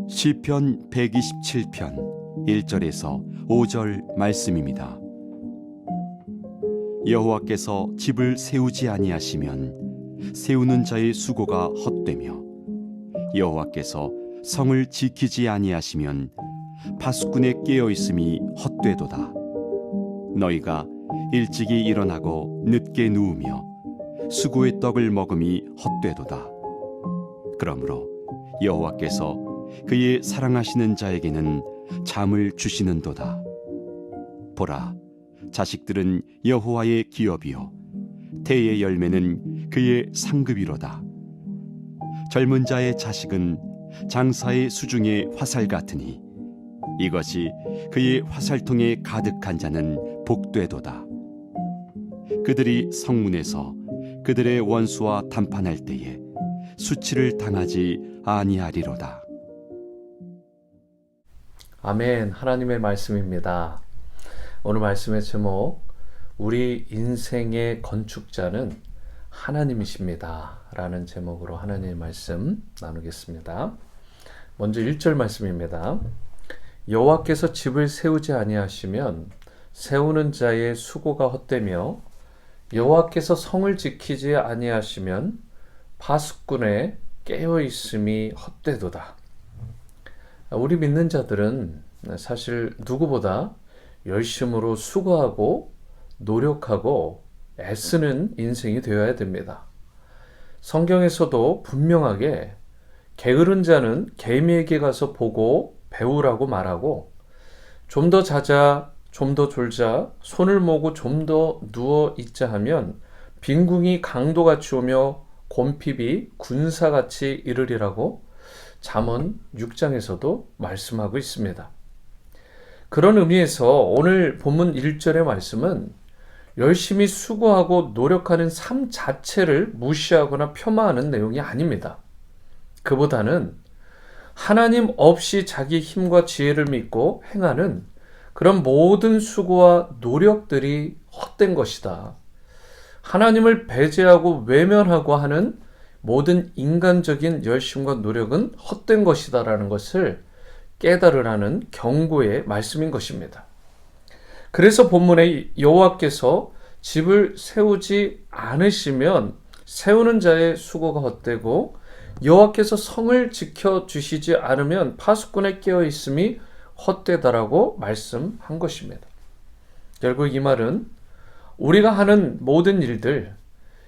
시편 127편 1절에서 5절 말씀입니다. 여호와께서 집을 세우지 아니하시면 세우는 자의 수고가 헛되며 여호와께서 성을 지키지 아니하시면 파수꾼의 깨어 있음이 헛되도다. 너희가 일찍이 일어나고 늦게 누우며 수고의 떡을 먹음이 헛되도다. 그러므로 여호와께서 그의 사랑하시는 자에게는 잠을 주시는도다. 보라, 자식들은 여호와의 기업이요 태의 열매는 그의 상급이로다. 젊은 자의 자식은 장사의 수중의 화살 같으니 이것이 그의 화살통에 가득한 자는 복되도다. 그들이 성문에서 그들의 원수와談판할 때에 수치를 당하지 아니하리로다. 아멘. 하나님의 말씀입니다. 오늘 말씀의 제목, 우리 인생의 건축자는 하나님이십니다 라는 제목으로 하나님의 말씀 나누겠습니다. 먼저 1절 말씀입니다. 여호와께서 집을 세우지 아니하시면 세우는 자의 수고가 헛되며 여호와께서 성을 지키지 아니하시면 파수꾼의 깨어 있음이 헛되도다. 우리 믿는 자들은 사실 누구보다 열심으로 수고하고 노력하고 애쓰는 인생이 되어야 됩니다. 성경에서도 분명하게 게으른 자는 개미에게 가서 보고 배우라고 말하고, 좀 더 자자, 좀 더 졸자, 손을 모으고 좀 더 누워 있자 하면 빈궁이 강도같이 오며 곰핍이 군사같이 이르리라고 잠언 6장에서도 말씀하고 있습니다. 그런 의미에서 오늘 본문 1절의 말씀은 열심히 수고하고 노력하는 삶 자체를 무시하거나 폄하하는 내용이 아닙니다. 그보다는 하나님 없이 자기 힘과 지혜를 믿고 행하는 그런 모든 수고와 노력들이 헛된 것이다. 하나님을 배제하고 외면하고 하는 모든 인간적인 열심과 노력은 헛된 것이다 라는 것을 깨달으라는 경고의 말씀인 것입니다. 그래서 본문에 여호와께서 집을 세우지 않으시면 세우는 자의 수고가 헛되고 여호와께서 성을 지켜주시지 않으면 파수꾼의 깨어 있음이 헛되다라고 말씀한 것입니다. 결국 이 말은 우리가 하는 모든 일들,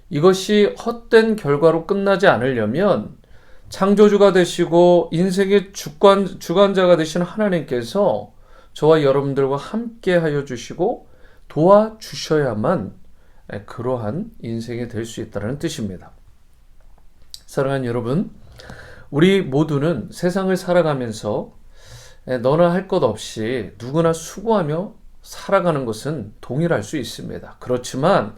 이것이 헛된 결과로 끝나지 않으려면 창조주가 되시고 인생의 주관자가 되신 하나님께서 저와 여러분들과 함께 하여 주시고 도와주셔야만 그러한 인생이 될 수 있다는 뜻입니다. 사랑하는 여러분, 우리 모두는 세상을 살아가면서 너나 할 것 없이 누구나 수고하며 살아가는 것은 동일할 수 있습니다. 그렇지만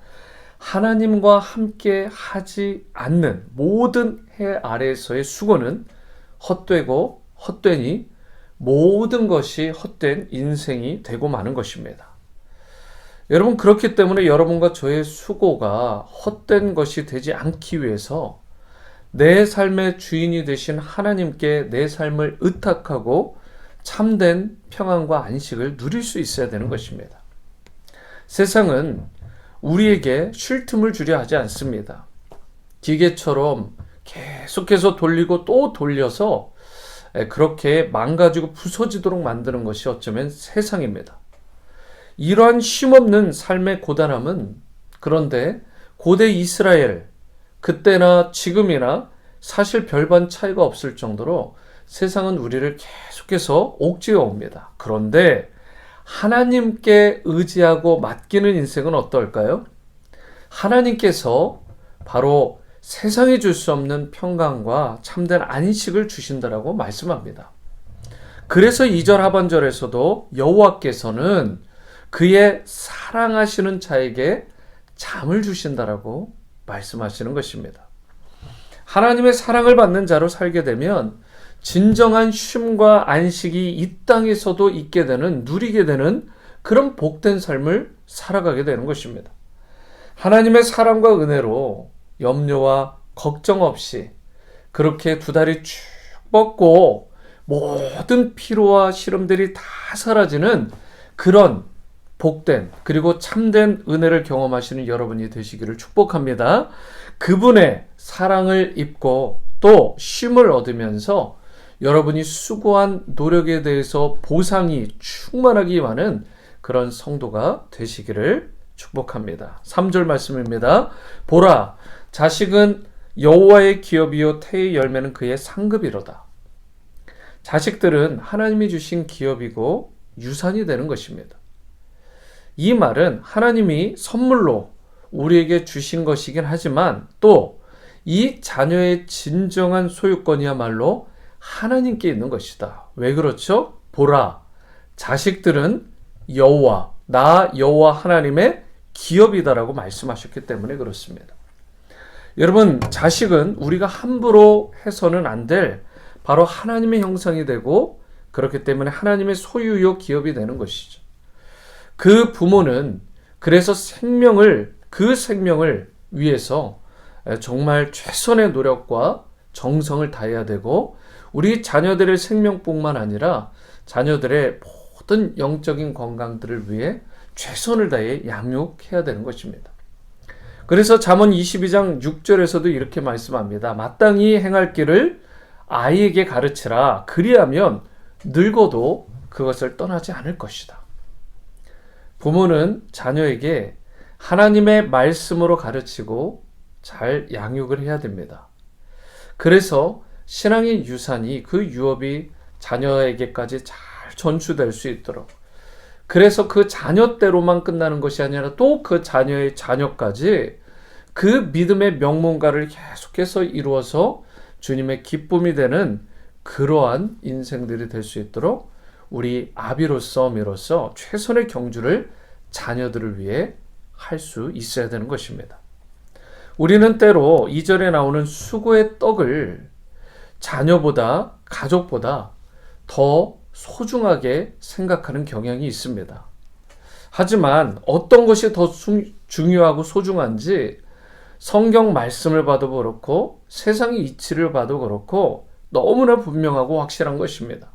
하나님과 함께 하지 않는 모든 해 아래에서의 수고는 헛되고 헛되니 모든 것이 헛된 인생이 되고 마는 것입니다. 여러분, 그렇기 때문에 여러분과 저의 수고가 헛된 것이 되지 않기 위해서 내 삶의 주인이 되신 하나님께 내 삶을 의탁하고 참된 평안과 안식을 누릴 수 있어야 되는 것입니다. 세상은 우리에게 쉴 틈을 주려 하지 않습니다. 기계처럼 계속해서 돌리고 또 돌려서 그렇게 망가지고 부서지도록 만드는 것이 어쩌면 세상입니다. 이러한 쉼없는 삶의 고단함은 그런데 고대 이스라엘, 그때나 지금이나 사실 별반 차이가 없을 정도로 세상은 우리를 계속해서 옥죄어 옵니다. 그런데 하나님께 의지하고 맡기는 인생은 어떨까요? 하나님께서 바로 세상이 줄 수 없는 평강과 참된 안식을 주신다라고 말씀합니다. 그래서 2절 하반절에서도 여호와께서는 그의 사랑하시는 자에게 잠을 주신다라고 말씀하시는 것입니다. 하나님의 사랑을 받는 자로 살게 되면 진정한 쉼과 안식이 이 땅에서도 있게 되는, 누리게 되는 그런 복된 삶을 살아가게 되는 것입니다. 하나님의 사랑과 은혜로 염려와 걱정 없이 그렇게 두 다리 쭉 뻗고 모든 피로와 시름들이 다 사라지는 그런 복된 그리고 참된 은혜를 경험하시는 여러분이 되시기를 축복합니다. 그분의 사랑을 입고 또 쉼을 얻으면서 여러분이 수고한 노력에 대해서 보상이 충만하기 많은 그런 성도가 되시기를 축복합니다. 3절 말씀입니다. 보라, 자식은 여호와의 기업이요 태의 열매는 그의 상급이로다. 자식들은 하나님이 주신 기업이고 유산이 되는 것입니다. 이 말은 하나님이 선물로 우리에게 주신 것이긴 하지만 또 이 자녀의 진정한 소유권이야말로 하나님께 있는 것이다. 왜 그렇죠? 보라, 자식들은 여호와, 나 여호와 하나님의 기업이다라고 말씀하셨기 때문에 그렇습니다. 여러분, 자식은 우리가 함부로 해서는 안 될 바로 하나님의 형상이 되고 그렇기 때문에 하나님의 소유요 기업이 되는 것이죠. 그 부모는 그래서 그 생명을 위해서 정말 최선의 노력과 정성을 다해야 되고 우리 자녀들의 생명뿐만 아니라 자녀들의 모든 영적인 건강들을 위해 최선을 다해 양육해야 되는 것입니다. 그래서 잠언 22장 6절에서도 이렇게 말씀합니다. 마땅히 행할 길을 아이에게 가르치라. 그리하면 늙어도 그것을 떠나지 않을 것이다. 부모는 자녀에게 하나님의 말씀으로 가르치고 잘 양육을 해야 됩니다. 그래서 신앙의 유산이 그 유업이 자녀에게까지 잘 전수될 수 있도록 그래서 그 자녀대로만 끝나는 것이 아니라 또 그 자녀의 자녀까지 그 믿음의 명문가를 계속해서 이루어서 주님의 기쁨이 되는 그러한 인생들이 될 수 있도록 우리 아비로서 어미로서 최선의 경주를 자녀들을 위해 할 수 있어야 되는 것입니다. 우리는 때로 2절에 나오는 수고의 떡을 자녀보다 가족보다 더 소중하게 생각하는 경향이 있습니다. 하지만 어떤 것이 더 중요하고 소중한지 성경 말씀을 봐도 그렇고 세상의 이치를 봐도 그렇고 너무나 분명하고 확실한 것입니다.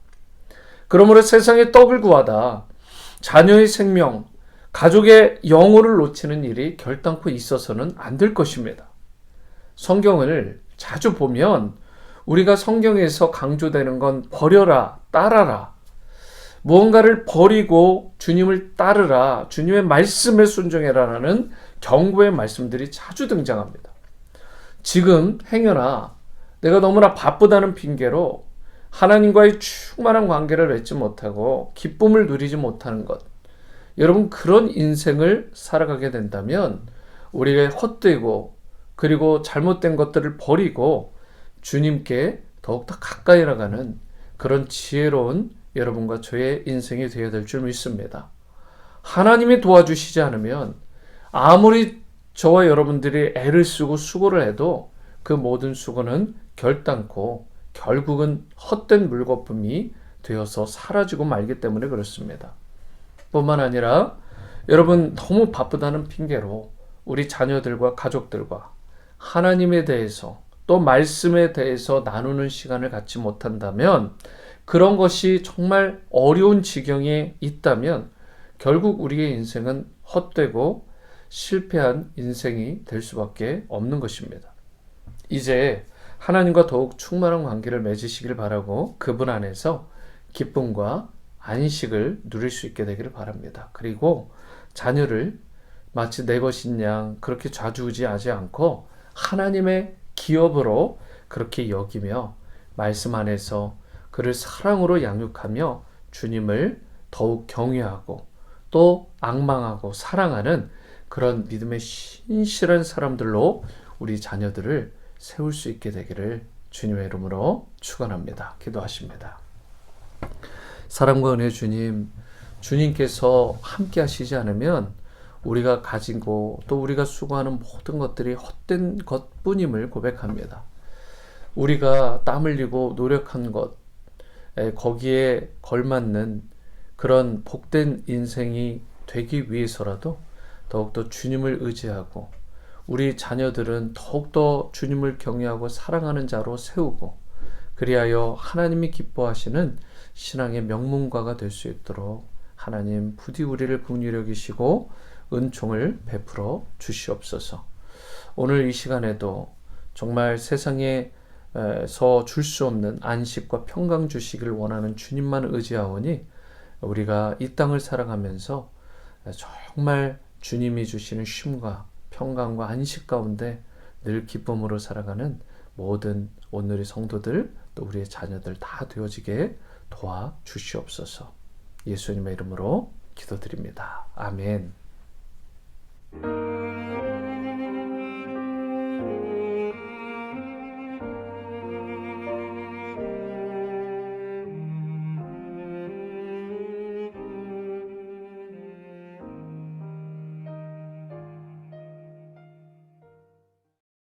그러므로 세상의 떡을 구하다 자녀의 생명, 가족의 영혼을 놓치는 일이 결단코 있어서는 안 될 것입니다. 성경을 자주 보면 우리가 성경에서 강조되는 건 버려라, 따라라, 무언가를 버리고 주님을 따르라, 주님의 말씀에 순종해라라는 경고의 말씀들이 자주 등장합니다. 지금 행여나 내가 너무나 바쁘다는 핑계로 하나님과의 충만한 관계를 맺지 못하고 기쁨을 누리지 못하는 것, 여러분 그런 인생을 살아가게 된다면 우리가 헛되고 그리고 잘못된 것들을 버리고 주님께 더욱더 가까이 나가는 그런 지혜로운 여러분과 저의 인생이 되어야 될 줄 믿습니다. 하나님이 도와주시지 않으면 아무리 저와 여러분들이 애를 쓰고 수고를 해도 그 모든 수고는 결단코 결국은 헛된 물거품이 되어서 사라지고 말기 때문에 그렇습니다. 뿐만 아니라 여러분 너무 바쁘다는 핑계로 우리 자녀들과 가족들과 하나님에 대해서 또 말씀에 대해서 나누는 시간을 갖지 못한다면 그런 것이 정말 어려운 지경에 있다면 결국 우리의 인생은 헛되고 실패한 인생이 될 수밖에 없는 것입니다. 이제 하나님과 더욱 충만한 관계를 맺으시길 바라고 그분 안에서 기쁨과 안식을 누릴 수 있게 되기를 바랍니다. 그리고 자녀를 마치 내 것인 양 그렇게 좌지우지하지 않고 하나님의 기업으로 그렇게 여기며 말씀 안에서 그를 사랑으로 양육하며 주님을 더욱 경외하고 또 앙망하고 사랑하는 그런 믿음의 신실한 사람들로 우리 자녀들을 세울 수 있게 되기를 주님의 이름으로 축원합니다. 기도하십니다. 사랑과 은혜 주님, 주님께서 함께 하시지 않으면 우리가 가지고 또 우리가 수고하는 모든 것들이 헛된 것뿐임을 고백합니다. 우리가 땀 흘리고 노력한 것, 거기에 걸맞는 그런 복된 인생이 되기 위해서라도 더욱더 주님을 의지하고 우리 자녀들은 더욱더 주님을 경외하고 사랑하는 자로 세우고 그리하여 하나님이 기뻐하시는 신앙의 명문가가 될 수 있도록 하나님 부디 우리를 긍휼히 여기시고 은총을 베풀어 주시옵소서. 오늘 이 시간에도 정말 세상에서 줄 수 없는 안식과 평강 주시기를 원하는 주님만 의지하오니 우리가 이 땅을 살아가면서 정말 주님이 주시는 쉼과 평강과 안식 가운데 늘 기쁨으로 살아가는 모든 오늘의 성도들 또 우리의 자녀들 다 되어지게 도와주시옵소서. 예수님의 이름으로 기도드립니다. 아멘.